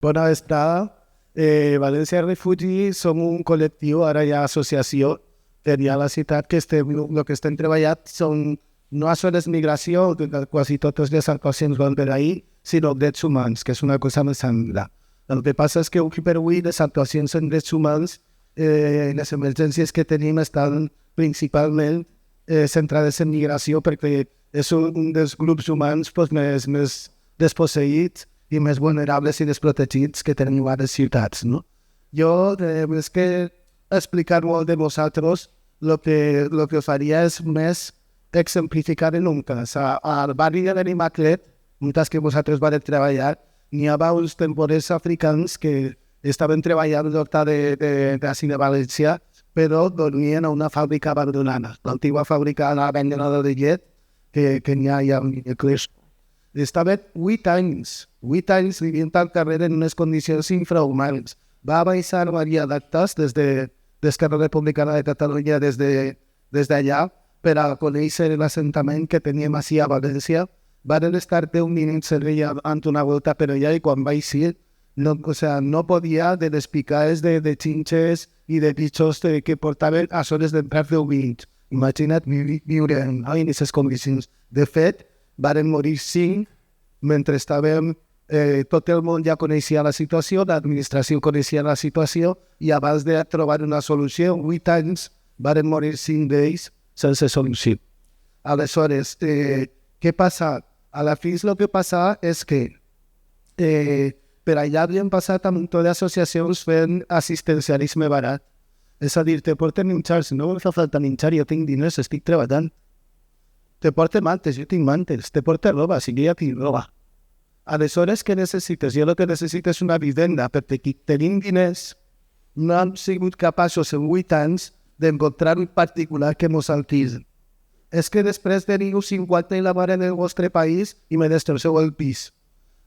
Bona vesprada. València Refugi som un col·lectiu, ara ja associació, tenia la ciutat que el que estem treballant són no sols migració, quasi totes les actuacions van per ahir, sinó drets humans, que és una cosa més ampla. El que passa és que avui per avui les actuacions en drets humans, les emergències que tenim estan principalment centrades en migració perquè és un dels grups humans més desposseïts i més vulnerables i desprotegits que tenim a les ciutats, no? Jo, més que explicar molt de vosaltres, el que faria és més exemplificar en un cas. Al barri de Benimaclet, un cas que vosaltres vau treballar, n'hi havia uns temporers africans que estaven treballant d'horta de València, però dormien a una fàbrica abandonada, l'antiga fàbrica abandonada de llet que n'hi ha a Cleix. Estava 8 anys vivint al carrer en unes condicions infrahumanes. Va baixar Maria d'actes des d'Esquerra Republicana de Catalunya des d'allà per a conèixer l'assentament que teníem així a València. Van estar 10 minuts en una volta per allà i quan vaig ir no podia de les picades de xinxes i de bitxos que portaven a zones d'entrar 10 minuts. Imagina't viure en aquestes condicions. De fet, varen morir 5 mentre estàvem... tot el món ja coneixia la situació, l'administració coneixia la situació i abans de trobar una solució, 8 anys, varen morir 5 d'ells sense solució. Aleshores, què passa? A la fi el que passa és que per allà havien passat amb tot d'associacions fent assistencialisme barat. És a dir, te porten menjar, si no em fa falta menjar, jo tinc diners, estic treballant. Te porten mantes, jo tinc mantes. Te porten roba, si jo ja tinc roba. Aleshores, què necessites? Jo el que necessito és una vivenda, perquè tenim diners, no han sigut capaços en 8 anys d'encontrar un particular que mos alquili. És que després teniu 50 i la mare del vostre país i me destrosseu el pis.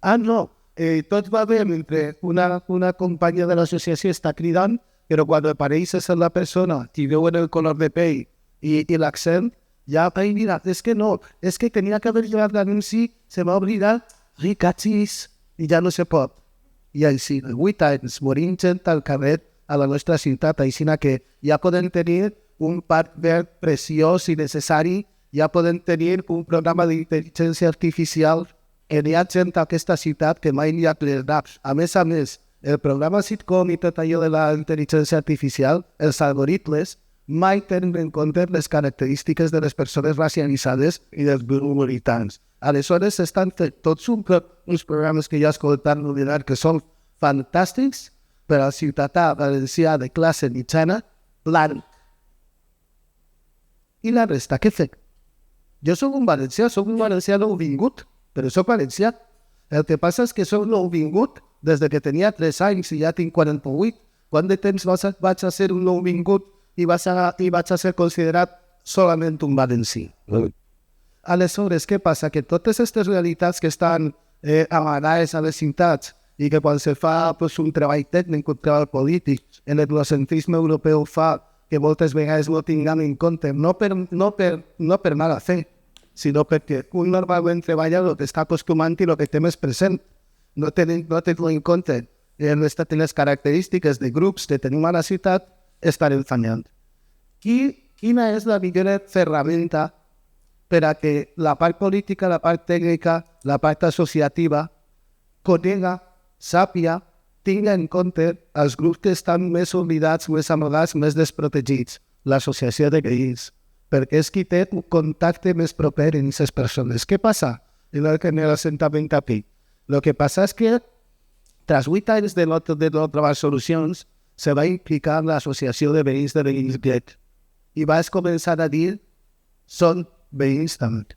Ah, no, tot va bé mentre una companya de l'associació està cridant, però quan apareixes en la persona i veuen el color de pell i l'accent, ja, ai, mira, és que no, és que tenia que haver llevat l'anunci, se m'ha oblidat, ai, catxis, i ja no se pot. I així, 8 anys morint gent al carrer a la nostra ciutat, així que ja podem tenir un parc verd preciós i necessari, ja podem tenir un programa d'intel·ligència artificial que hi ha gent a aquesta ciutat que mai n'hi ha plenat. A més, el programa Sitcom i tot allò de la intel·ligència artificial, els algoritmes, mai tenen en compte les característiques de les persones racialitzades i dels minoritans. Aleshores, estan fent tots uns programes que ja escoltant l'Udinar que són fantàstics per al ciutadà valencià de classe mitjana, blanc. I la resta, què fem? Jo soc un valencià nouvingut, però soc valencià. El que passa és que soc nouvingut des que tenia 3 anys i ja tinc 48. Quant de temps vaig a ser un nouvingut i vaig a ser considerat solament un valencià? Aleshores, què passa? Que totes aquestes realitats que estan amarades a les ciutats i que quan se fa un treball tècnic, un treball polític, en l'etnocentrisme europeu fa que moltes vegades no tinguem en compte, no per mala fe, sinó perquè un normalment treballa el que està acostumant i el que té més present. No tenint en compte les característiques de grups que tenim a la ciutat, estarem fallant. Quina és la millor ferramenta per a que la part política, la part tècnica, la part associativa conega, sàpia, tingui en compte els grups que estan més oblidats, més amagats, més desprotegits, l'associació de veïns, perquè és qui té un contacte més proper amb aquestes persones. Què passa en l'assentament aquí? El que passa és que, tras 8 anys de no trobar solucions, se va implicar l'associació de veïns Gret i vas començar a dir són veïns també.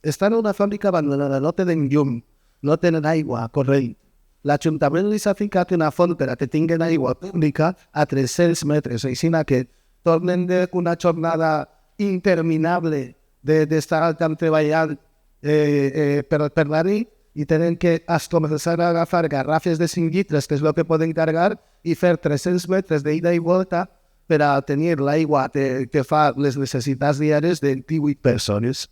Estan en una fàbrica abandonada, no tenen llum, no tenen aigua corrent. L'Ajuntament li s'ha ficat una font per a que tinguin aigua pública a 300 metres, així que tornen d'una jornada interminable d'estar al camp treballant per la nit i tenen que començar a agafar garrafes de 5 litres, que és el que poden carregar, i fer 300 metres d'ida i volta per a tenir l'aigua que fa les necessitats diàries de 18 persones.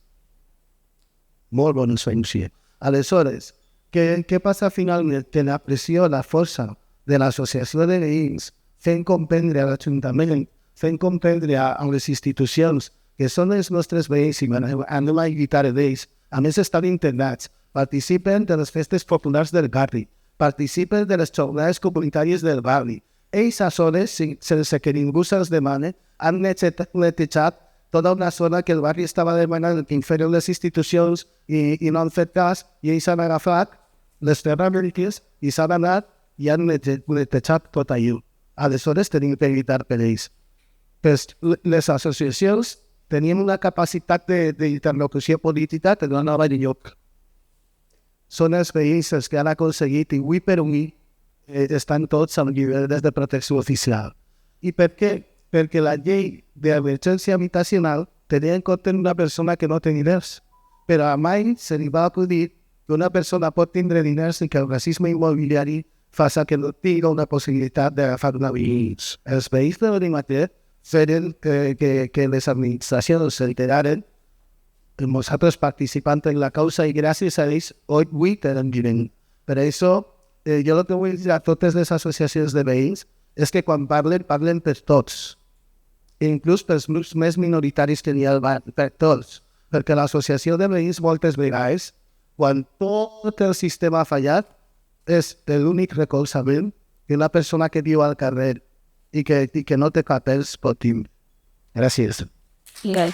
Molt bona solució. Aleshores, Què passa finalment? Que la pressió, la força de l'associació de veïns fent comprendre a l'Ajuntament, fent comprendre a les institucions que són els nostres veïns i anem a evitar d'ells. A més, estan integrats, participen de les festes populars del barri, participen de les jornades comunitàries del barri. Ells a soles, sense que ningú se'ls demane, han netejat tota una zona que el barri estava demanant que inferen les institucions i no han fet cas, i ells han agafat les ferramentes i s'han anat i han netejat tot allò. Aleshores tenim que evitar per ells. Les associacions tenien una capacitat d'interlocució política que no anava enlloc. Són els veïns els que han aconseguit, i avui per avui estan tots al nivell de protecció oficial. I per què? Perquè la llei d'emergència habitacional tenia en compte una persona que no té diners, però mai se li va acudir que una persona pot tindre diners i que el racisme immobiliari faci que no tingui una possibilitat d'agafar una veïns. Els veïns de Benimatet feren que les administracions s'enteraren, nosaltres participant en la causa, i gràcies a ells avui tenen vivent. Per això, jo el que vull dir a totes les associacions de veïns és que quan parlen per tots, inclús pels grups més minoritaris que n'hi ha al barri, per tots, perquè l'associació de veïns moltes vegades, quan tot el sistema ha fallat, és l'únic recolzament que una persona que viu al carrer i que no té papers pot tindre. Gràcies. Okay.